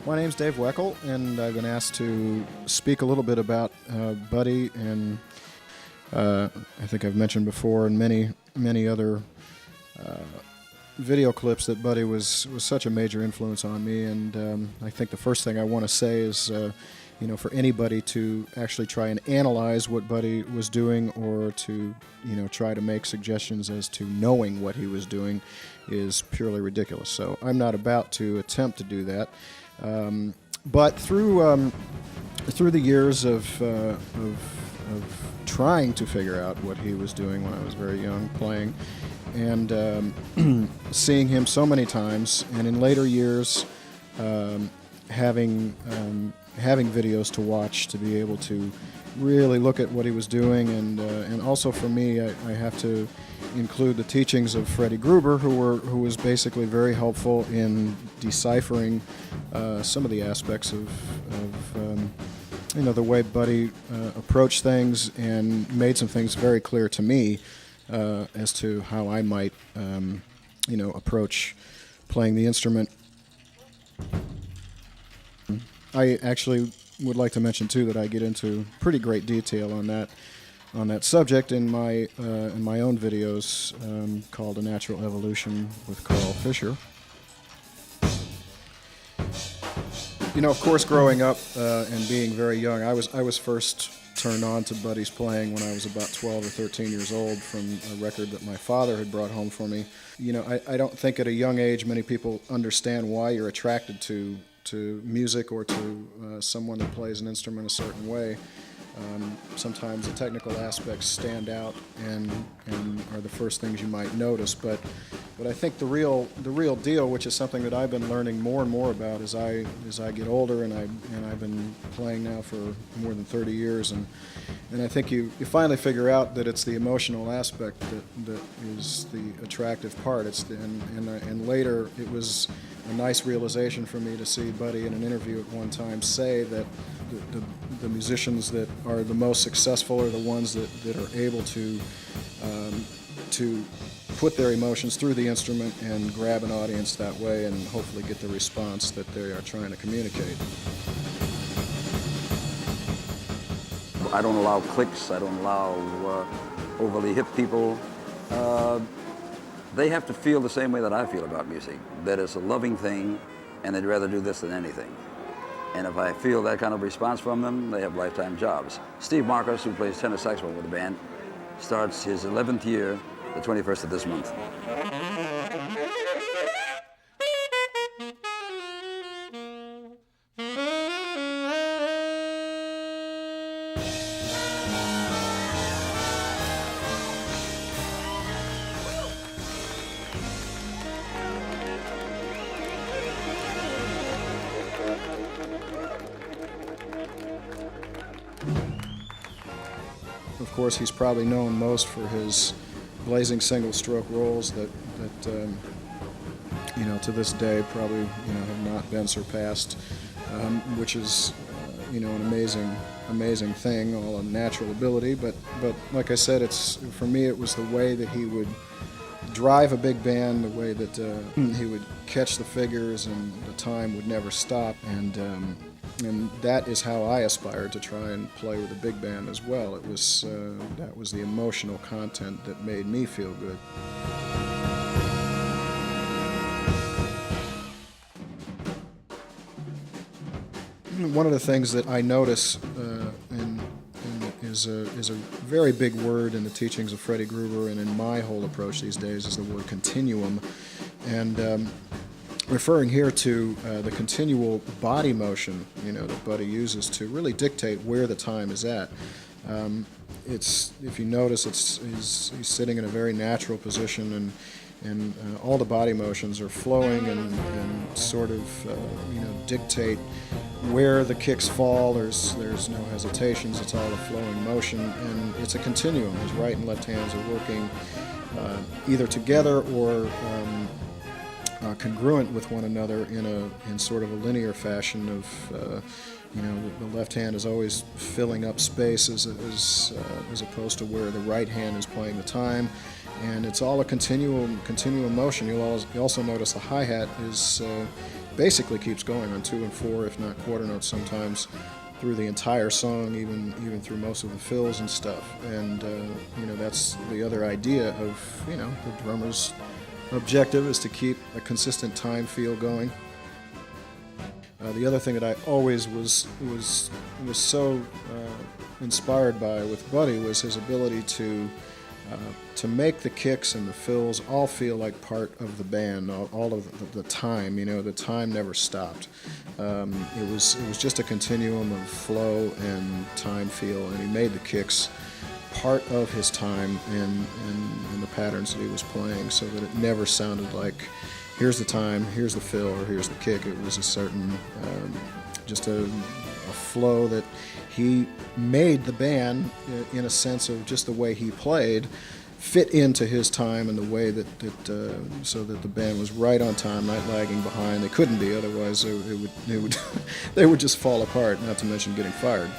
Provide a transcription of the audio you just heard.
My name's Dave Weckl, and I've been asked to speak a little bit about Buddy, and I think I've mentioned before in many other video clips that Buddy was such a major influence on me, and I think the first thing I want to say is, for anybody to actually try and analyze what Buddy was doing or to, try to make suggestions as to knowing what he was doing is purely ridiculous. So I'm not about to attempt to do that. But through the years of trying to figure out what he was doing when I was very young, playing, and seeing him so many times, and in later years having videos to watch to be able to really look at what he was doing, and also for me, I have to include the teachings of Freddie Gruber, who was basically very helpful in deciphering some of the aspects of the way Buddy approached things, and made some things very clear to me as to how I might approach playing the instrument. I actually would like to mention too that I get into pretty great detail on that subject in my own videos called A Natural Evolution with Carl Fisher. Of course, growing up and being very young, I was first turned on to Buddy's playing when I was about 12 or 13 years old from a record that my father had brought home for me. I don't think at a young age many people understand why you're attracted to music or to someone that plays an instrument a certain way. Sometimes the technical aspects stand out and are the first things you might notice, but I think the real deal, which is something that I've been learning more and more about as I get older, and I've been playing now for more than 30 years, and I think you finally figure out that it's the emotional aspect that is the attractive part. And later it was a nice realization for me to see Buddy in an interview at one time say that the musicians that are the most successful are the ones that are able to put their emotions through the instrument and grab an audience that way, and hopefully get the response that they are trying to communicate. I don't allow cliques. I don't allow overly hip people. They have to feel the same way that I feel about music, that it's a loving thing, and they'd rather do this than anything. And if I feel that kind of response from them, they have lifetime jobs. Steve Marcus, who plays tenor saxophone with the band, starts his 11th year, the 21st of this month. Of course, he's probably known most for his blazing single-stroke rolls that to this day probably have not been surpassed, which is an amazing thing, all a natural ability. But like I said, for me it was the way that he would drive a big band, the way that he would catch the figures, and the time would never stop, and that is how I aspired to try and play with a big band as well. It was that was the emotional content that made me feel good. One of the things that I notice is a very big word in the teachings of Freddie Gruber, and in my whole approach these days, is the word continuum. And referring here to the continual body motion, that Buddy uses to really dictate where the time is at. If you notice, he's sitting in a very natural position, and all the body motions are flowing and sort of dictate where the kicks fall. There's no hesitations. It's all a flowing motion, and it's a continuum. His right and left hands are working either together or congruent with one another in sort of a linear fashion of the left hand is always filling up space as opposed to where the right hand is playing the time, and it's all a continuum motion. You also notice the hi-hat basically keeps going on 2 and 4, if not quarter notes sometimes, through the entire song, even through most of the fills and stuff. And that's the other idea of the drummer's objective is to keep a consistent time feel going. The other thing that I always was so inspired by with Buddy was his ability to make the kicks and the fills all feel like part of the band all of the time. The time never stopped. It was just a continuum of flow and time feel, and he made the kicks part of his time and the patterns that he was playing, so that it never sounded like here's the time, here's the fill, or here's the kick. It was a certain just a flow that he made the band, in a sense of just the way he played, fit into his time and the way that so that the band was right on time, not lagging behind. They couldn't be, otherwise they would they would just fall apart, not to mention getting fired.